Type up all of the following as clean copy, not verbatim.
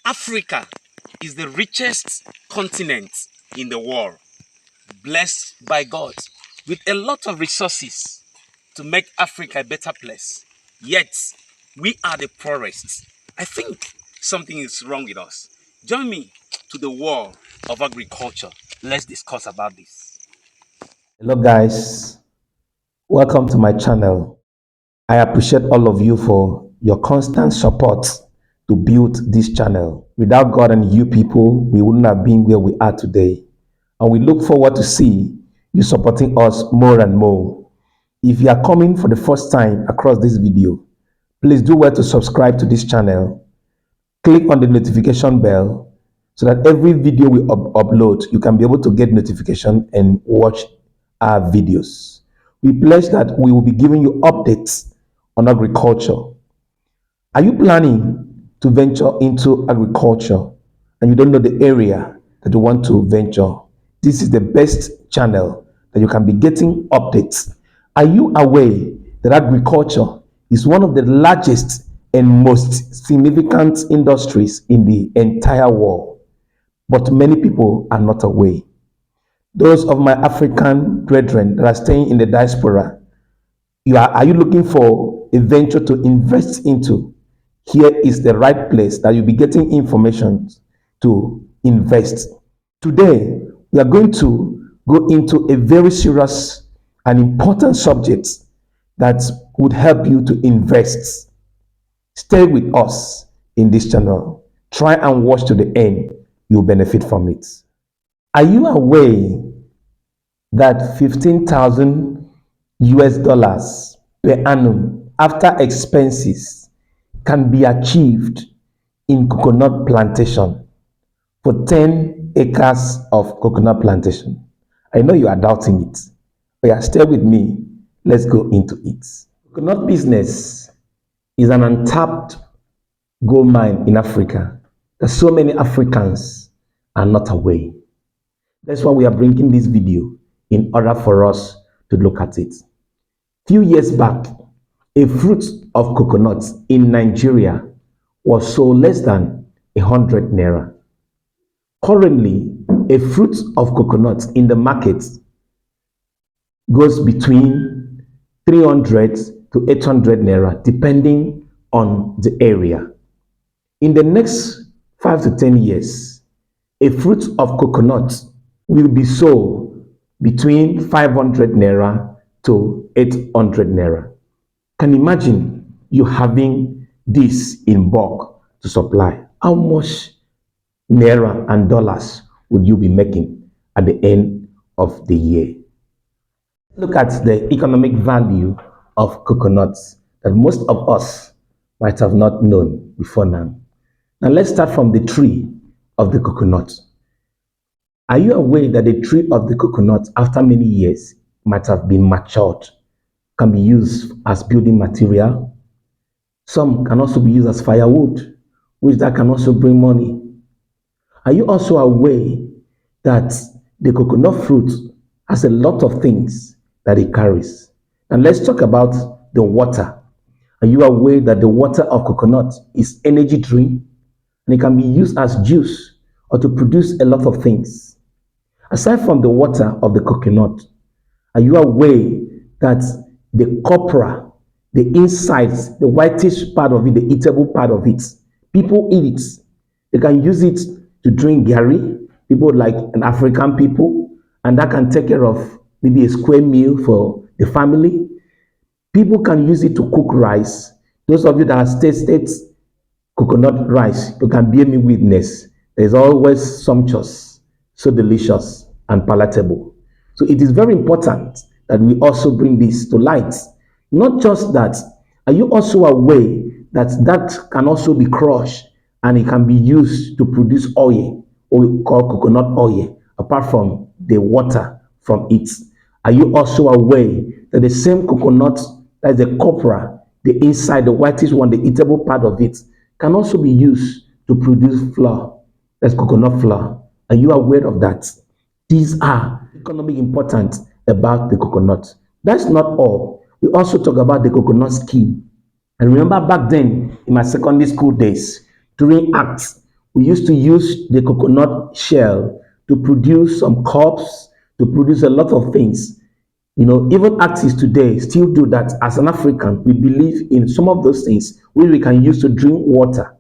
Africa is the richest continent in the world, blessed by God with a lot of resources to make Africa a better place. Yet, we are the poorest. I think something is wrong with us. Join me to the world of agriculture. Let's discuss about this. Hello guys, welcome to my channel. I appreciate all of you for your constant support to build this channel. Without God and you people, we wouldn't have been where we are today. And we look forward to see you supporting us more and more. If you are coming for the first time across this video, please do well to subscribe to this channel. Click on the notification bell so that every video we upload, you can be able to get notification and watch our videos. We pledge that we will be giving you updates on agriculture. Are you planning to venture into agriculture and you don't know the area that you want to venture? This is the best channel that you can be getting updates. Are you aware that agriculture is one of the largest and most significant industries in the entire world? But many people are not aware. Those of my African brethren that are staying in the diaspora, are you looking for a venture to invest into? Here is the right place that you'll be getting information to invest. Today, we are going to go into a very serious and important subject that would help you to invest. Stay with us in this channel. Try and watch to the end. You'll benefit from it. Are you aware that 15,000 US dollars per annum after expenses can be achieved in coconut plantation for 10 acres of coconut plantation? I know you are doubting it, but yeah, stay with me. Let's go into it. Coconut business is an untapped gold mine in Africa that so many Africans are not aware. That's why we are bringing this video in order for us to look at it. Few years back, a fruit of coconut in Nigeria was sold less than 100 naira. Currently, a fruit of coconut in the market goes between 300 to 800 naira depending on the area. In the next 5 to 10 years, a fruit of coconut will be sold between 500 naira to 800 naira. Can you imagine you having this in bulk to supply? How much naira and dollars would you be making at the end of the year? Look at the economic value of coconuts that most of us might have not known before now. Now let's start from the tree of the coconut. Are you aware that the tree of the coconut, after many years, might have been matured, can be used as building material? Some can also be used as firewood, which that can also bring money. Are you also aware that the coconut fruit has a lot of things that it carries? And let's talk about the water. Are you aware that the water of coconut is energy drink and it can be used as juice or to produce a lot of things? Aside from the water of the coconut, are you aware that the copra, the insides, the whitish part of it, the eatable part of it, people eat it. They can use it to drink gari, people like an African people, and that can take care of maybe a square meal for the family. People can use it to cook rice. Those of you that have tasted coconut rice, you can bear me witness. There's always sumptuous, so delicious and palatable. So it is very important that we also bring this to light. Not just that, are you also aware that that can also be crushed and it can be used to produce oil, or we call coconut oil, apart from the water from it? Are you also aware that the same coconut, that is the copra, the inside, the whitish one, the eatable part of it, can also be used to produce flour? That's coconut flour. Are you aware of that? These are economic important about the coconut. That's not all. We also talk about the coconut skin. And remember back then in my secondary school days, during acts, We used to use the coconut shell to produce some cups, to produce a lot of things. Even artists today still do that. As an African, we believe in some of those things which we can use to drink water.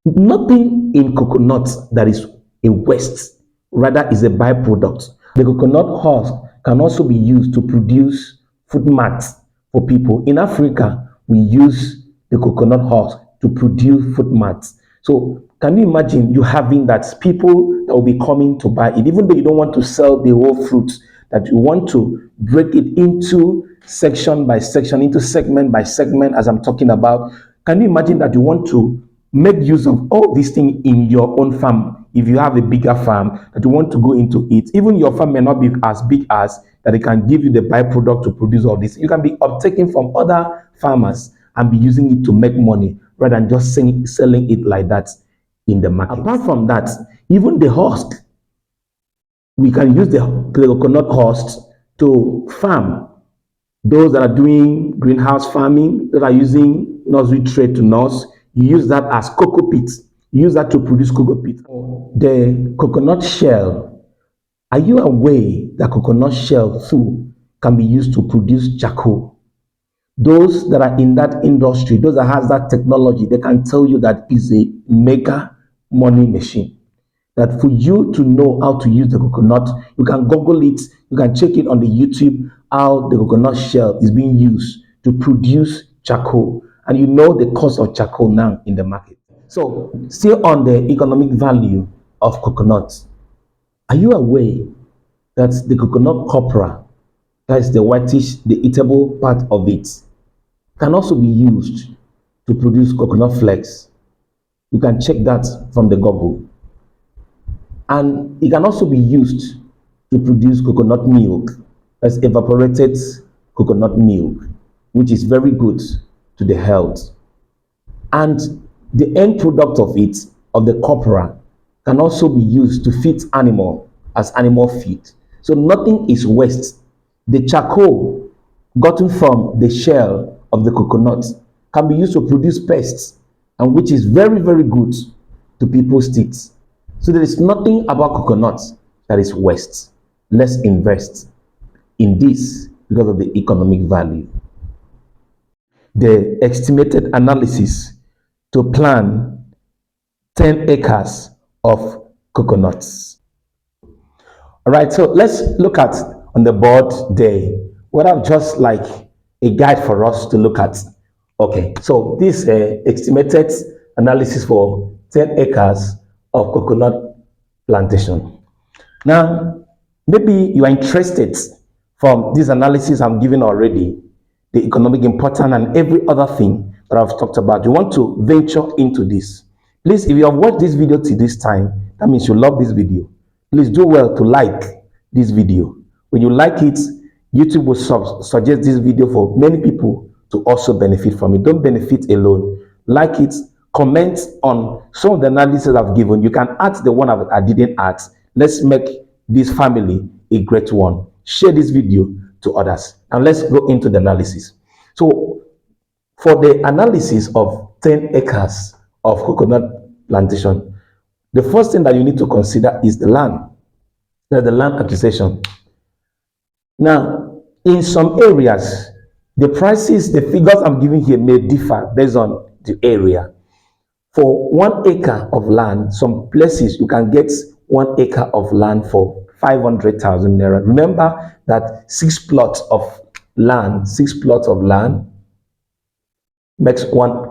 Nothing in coconut that is a waste, rather is a byproduct. The coconut husk can also be used to produce food mats for people. In Africa, we use the coconut husk to produce food mats. So can you imagine you having that people that will be coming to buy it, even though you don't want to sell the whole fruit, that you want to break it into section by section, into segment by segment, as I'm talking about. Can you imagine that you want to make use of all these things in your own farm? If you have a bigger farm that you want to go into it, even your farm may not be as big as that, it can give you the byproduct to produce all this. You can be uptaking from other farmers and be using it to make money rather than just selling it like that in the market. Apart from that, even the husk, we can use the coconut husk to farm. Those that are doing greenhouse farming, that are using nursery tray to nurse, you use that as cocoa peat. You use that to produce cocoa peat. The coconut shell, are you aware that coconut shell too can be used to produce charcoal? Those that are in that industry, those that has that technology, they can tell you that is a mega money machine. That for you to know how to use the coconut, you can Google it, you can check it on the YouTube, how the coconut shell is being used to produce charcoal. And you know the cost of charcoal now in the market. So, still on the economic value of coconuts, are you aware that the coconut copra, that is the whitish, the eatable part of it, can also be used to produce coconut flakes? You can check that from the Google. And it can also be used to produce coconut milk, as evaporated coconut milk, which is very good to the health. And the end product of it, of the copra, can also be used to feed animal as animal feed. So nothing is waste. The charcoal gotten from the shell of the coconut can be used to produce pests, and which is very, very good to people's teeth. So there is nothing about coconut that is waste. Let's invest in this because of the economic value. The estimated analysis to plan 10 acres of coconuts. All right, so let's look at on the board there what I've just like a guide for us to look at. Okay, so this estimated analysis for 10 acres of coconut plantation. Now, maybe you are interested from this analysis I'm giving already, the economic importance and every other thing that I've talked about. You want to venture into this. Please, if you have watched this video till this time, that means you love this video. Please do well to like this video. When you like it, YouTube will suggest this video for many people to also benefit from it. Don't benefit alone. Like it, comment on some of the analysis I've given. You can add the one I didn't add. Let's make this family a great one. Share this video to others. And let's go into the analysis. So, for the analysis of 10 acres of coconut plantation, the first thing that you need to consider is the land. The land acquisition. Now, in some areas, the prices, the figures I'm giving here may differ based on the area. For 1 acre of land, some places you can get 1 acre of land for 500,000 naira. Remember that 6 plots of land makes 1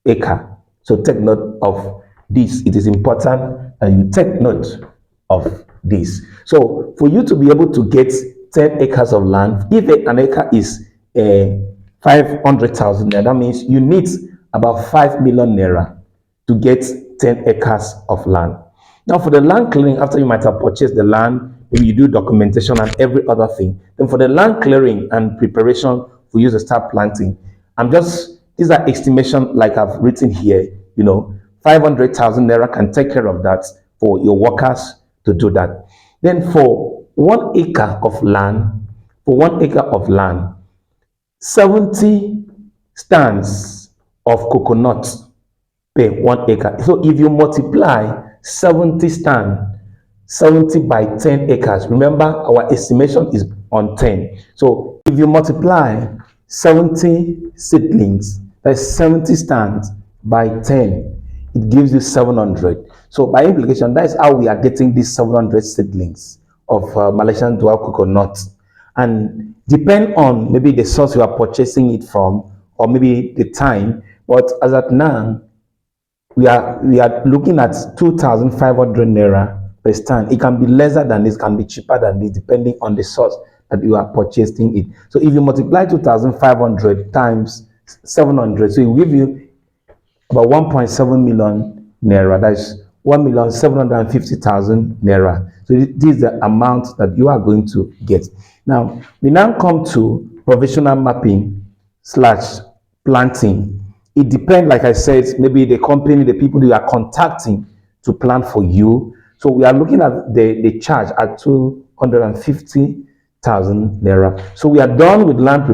acre. So take note of this. It is important that you take note of this. So for you to be able to get 10 acres of land, if an acre is 500,000 naira, that means you need about 5 million naira to get 10 acres of land. Now for the land clearing, after you might have purchased the land, maybe you do documentation and every other thing. Then for the land clearing and preparation for you to start planting, these are estimation like I've written here, 500,000 naira can take care of that for your workers to do that. Then for 1 acre of land, 70 stands of coconut per 1 acre. So if you multiply 70 stand, 70 by 10 acres, remember our estimation is on 10. So if you multiply 70 seedlings, that's 70 stands by 10, it gives you 700. So by implication, that is how we are getting these 700 seedlings of Malaysian dwarf coconut. And depend on maybe the source you are purchasing it from, or maybe the time. But as at now, we are looking at 2,500 naira per stand. It can be lesser than this, can be cheaper than this, depending on the source that you are purchasing it. So if you multiply 2,500 times 700, so it will give you about 1.7 million naira. That's 1,750,000 naira. So this is the amount that you are going to get. Now we now come to professional mapping slash planting. It depends, like I said, maybe the company, the people you are contacting to plant for you. So we are looking at the charge at 250,000 naira. So we are done with land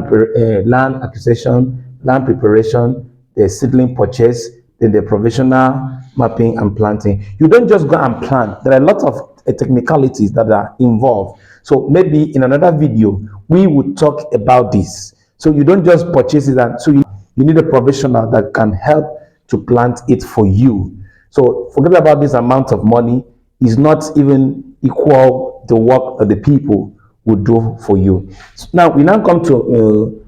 acquisition, land preparation, the seedling purchase, then the provisional mapping and planting. You don't just go and plant. There are a lot of technicalities that are involved. So maybe in another video, we would talk about this. So you don't just purchase it, and so you need a professional that can help to plant it for you. So forget about this amount of money. Is not even equal the work that the people would do for you. So now we now come to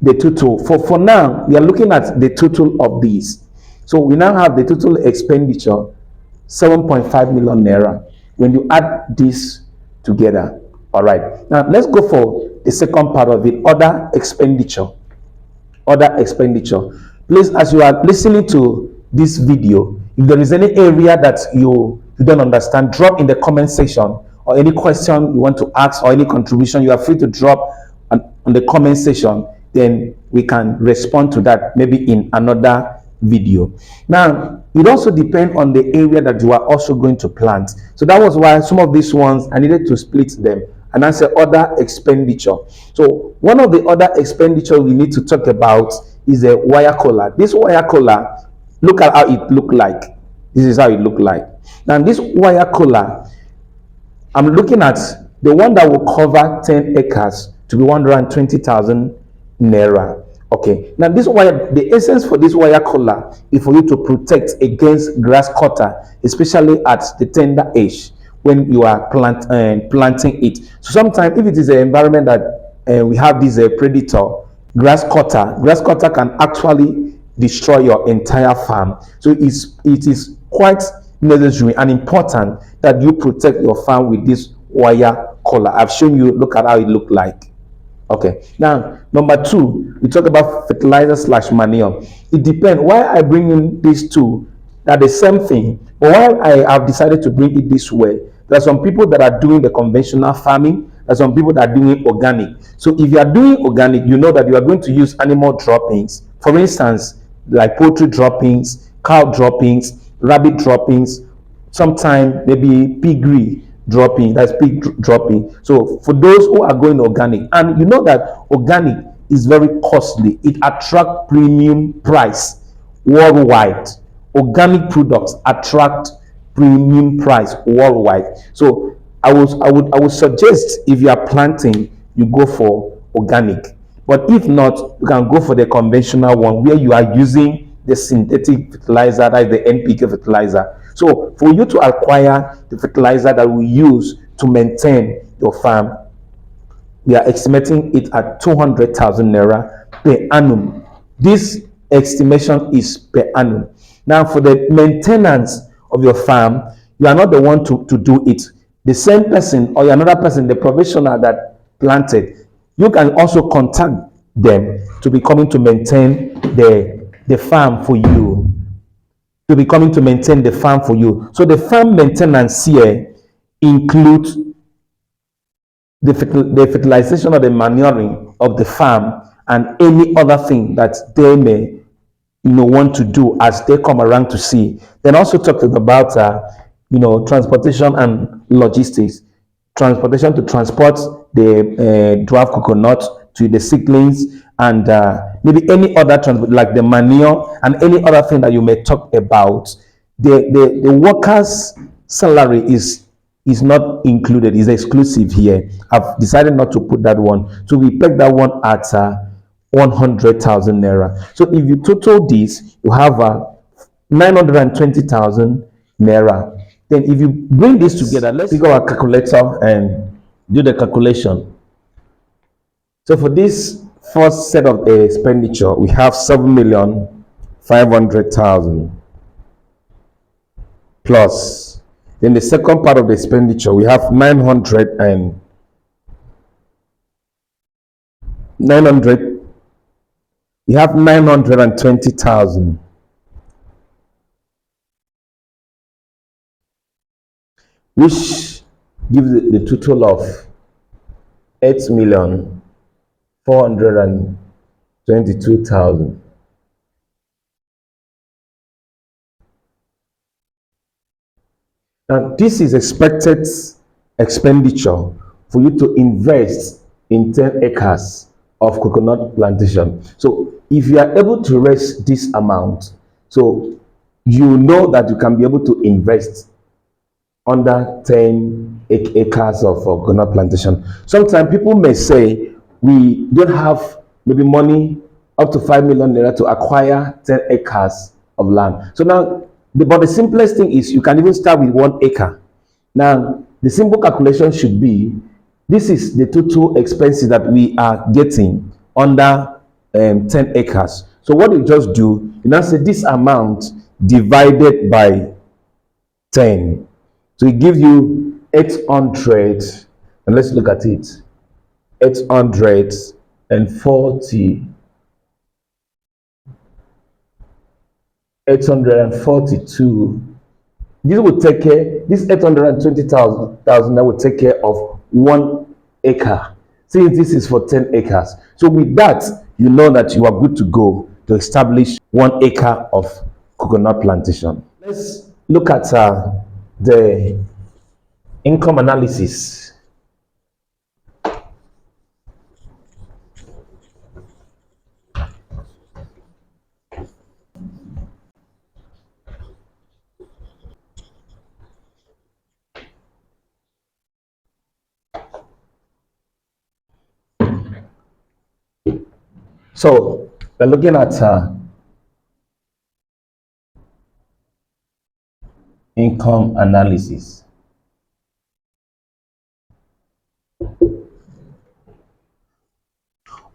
the total. For now, we are looking at the total of these. So we now have the total expenditure 7.5 million naira when you add this together. All right, now let's go for the second part of it, other expenditure. Please, as you are listening to this video, if there is any area that you don't understand, drop in the comment section, or any question you want to ask or any contribution, you are free to drop on the comment section. Then we can respond to that maybe in another video. Now it also depends on the area that you are also going to plant. So that was why some of these ones I needed to split them and answer other expenditure. So one of the other expenditure we need to talk about is a wire collar. This wire collar, look at how it look like. This is how it look like. Now this wire collar, I'm looking at the one that will cover 10 acres to be 120,000 naira. Okay, now this wire, the essence for this wire collar is for you to protect against grass cutter, especially at the tender age when you are planting it. So sometimes if it is an environment that we have this predator, grass cutter can actually destroy your entire farm. So it is quite necessary and important that you protect your farm with this wire collar. I've shown you, look at how it look like. Okay, now number two, we talk about fertilizer slash manure. It depends. Why I bring in these two, that the same thing, but why I have decided to bring it this way, there are some people that are doing the conventional farming, there are some people that are doing organic. So if you are doing organic, you know that you are going to use animal droppings, for instance, like poultry droppings, cow droppings, rabbit droppings, sometimes maybe piggery dropping, that's pig dropping. So for those who are going organic, and you know that organic is very costly, it attract premium price worldwide. Organic products attract premium price worldwide. So I would suggest, if you are planting, you go for organic. But if not, you can go for the conventional one where you are using the synthetic fertilizer, that is the NPK fertilizer. So for you to acquire the fertilizer that we use to maintain your farm, we are estimating it at 200,000 naira per annum. This estimation is per annum. Now for the maintenance of your farm, you are not the one to do it. The same person or another person, the professional that planted, you can also contact them to be coming to maintain the farm for you. To be coming to maintain the farm for you. So the farm maintenance here includes the fertilization or the manuring of the farm and any other thing that they may want to do as they come around to see. Then also talked about transportation and logistics. Transportation to transport the dwarf coconut to the seedlings, and maybe any other transport like the manure and any other thing that you may talk about, the workers salary is not included, is exclusive here. I've decided not to put that one, so we peg that one at 100,000 naira. So if you total this, you have 920,000 naira. Then if you bring this together, let's pick our calculator and do the calculation. So for this first set of expenditure, we have 7,500,000 plus. Then the second part of the expenditure, we have 900. We have 920,000. Which gives the total of 8,422,000. Now, this is expected expenditure for you to invest in 10 acres of coconut plantation. So, if you are able to raise this amount, so you know that you can be able to invest under 10 acres of coconut plantation. Sometimes people may say we don't have maybe money up to 5 million naira to acquire 10 acres of land. So now, but the simplest thing is you can even start with 1 acre. Now, the simple calculation should be this is the total expenses that we are getting under 10 acres. So what you just do, you now say this amount divided by 10. So it gives you 800, and let's look at it. 842. This will take care, this 820,000 that will take care of 1 acre. Since this is for 10 acres. So with that, you know that you are good to go to establish 1 acre of coconut plantation. Let's look at the income analysis. So we're looking at income analysis.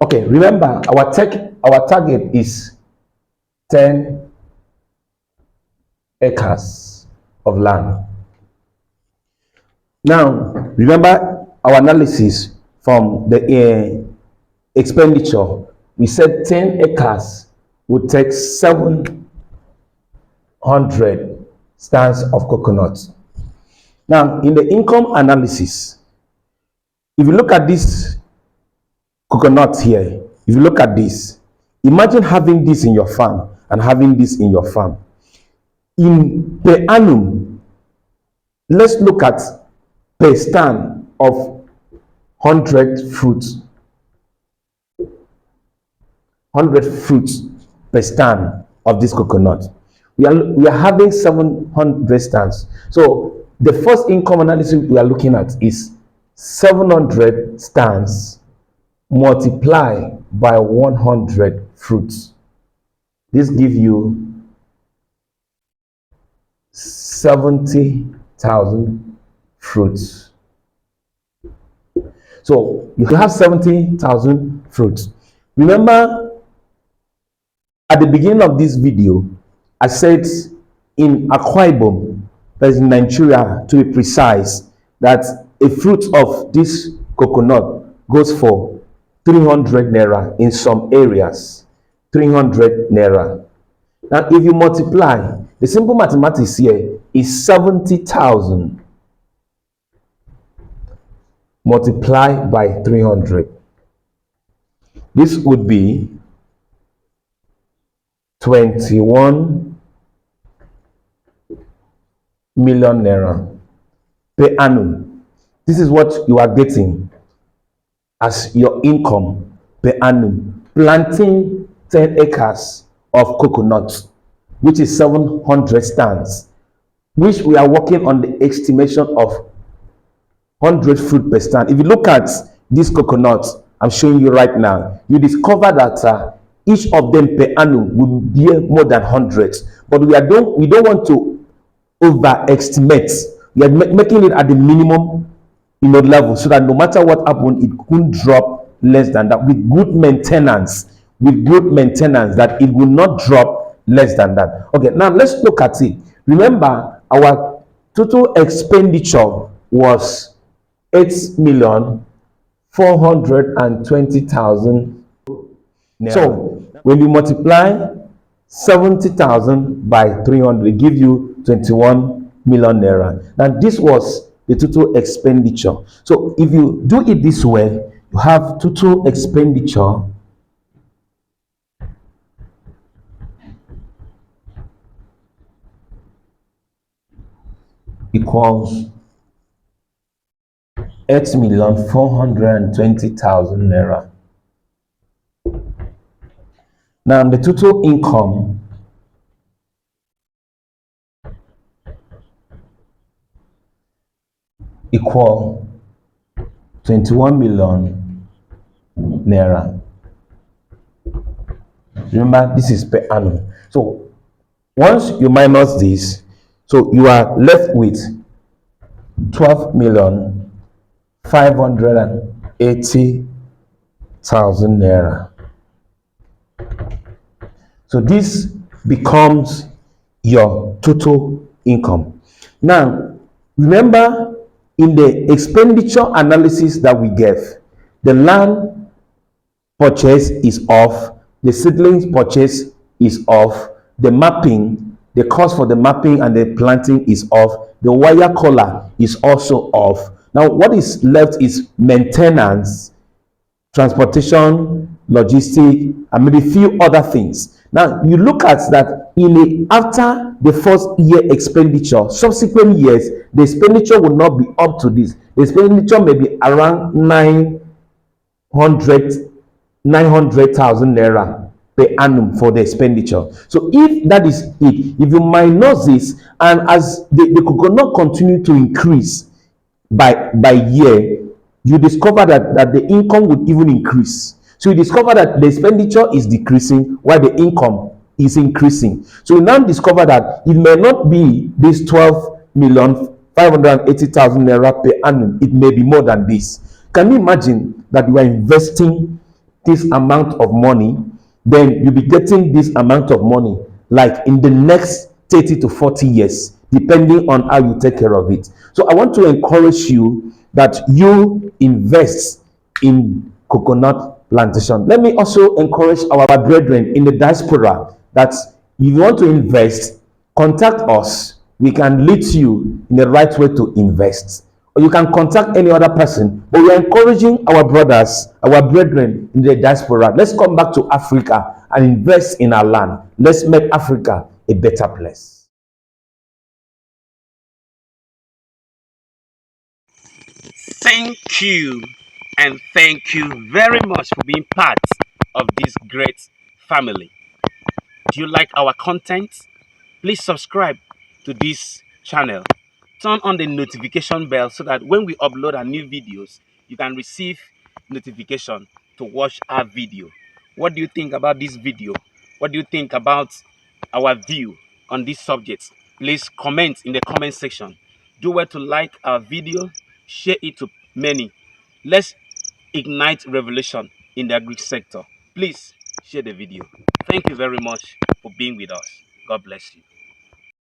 Okay, remember our target is 10 acres of land. Now, remember our analysis from the expenditure. We said 10 acres would take 700 stands of coconut. Now, in the income analysis, if you look at this coconut here, if you look at this, imagine having this in your farm and having this in your farm. In per annum, let's look at per stand of 100 fruits. 100 fruits per stand of this coconut. We are having 700 stands. So the first income analysis we are looking at is 700 stands multiplied by 100 fruits. This gives you 70,000 fruits. So you have 70,000 fruits. Remember, at the beginning of this video, I said in Akwa Ibom, that is in Nigeria to be precise, that a fruit of this coconut goes for 300 naira in some areas. 300 naira. Now, if you multiply, the simple mathematics here is 70,000 multiplied by 300. This would be 21 million naira per annum. This is what you are getting as your income per annum planting 10 acres of coconut, which is 700 stands, which we are working on the estimation of 100 fruit per stand. If you look at these coconuts I'm showing you right now, you discover that each of them per annum will bear more than 100. But we don't want to overestimate. We are making it at the minimum, level, so that no matter what happens, it couldn't drop less than that. With good maintenance, that it will not drop less than that. Okay, now let's look at it. Remember, our total expenditure was 8,420,000. So when you multiply 70,000 by 300, it gives you 21 million naira. Now this was the total expenditure. So if you do it this way, you have total expenditure equals 8,420,000 naira. Now the total income equal 21 million naira. Remember, this is per annum. So once you minus this, so you are left with 12,580,000 naira. So this becomes your total income. Now, remember, in the expenditure analysis that we gave, the land purchase is off, the seedlings purchase is off, the mapping, the cost for the mapping and the planting is off, the wire collar is also off. Now, what is left is maintenance, transportation, logistic, and maybe few other things. Now, you look at that after the first year expenditure, subsequent years, the expenditure will not be up to this. The expenditure may be around 900,000 naira per annum for the expenditure. So if that is it, if you minus this, and as the coconut continue to increase by year, you discover that the income would even increase. So you discover that the expenditure is decreasing while the income is increasing. So you now discover that it may not be this 12,580,000 naira per annum, it may be more than this. Can you imagine that you are investing this amount of money, then you'll be getting this amount of money like in the next 30 to 40 years, depending on how you take care of it. So I want to encourage you that you invest in coconut plantation. Let me also encourage our brethren in the diaspora that if you want to invest, contact us. We can lead you in the right way to invest, or you can contact any other person. But we are encouraging our brothers, our brethren in the diaspora. Let's come back to Africa and invest in our land. Let's make Africa a better place. Thank you, and thank you very much for being part of this great family. Do you like our content? Please subscribe to this channel. Turn on the notification bell so that when we upload our new videos, you can receive notification to watch our video. What do you think about this video? What do you think about our view on this subject? Please comment in the comment section. Do well to like our video, share it to many. Let's ignite revolution in the agri sector. Please share the video. Thank you very much for being with us. God bless you.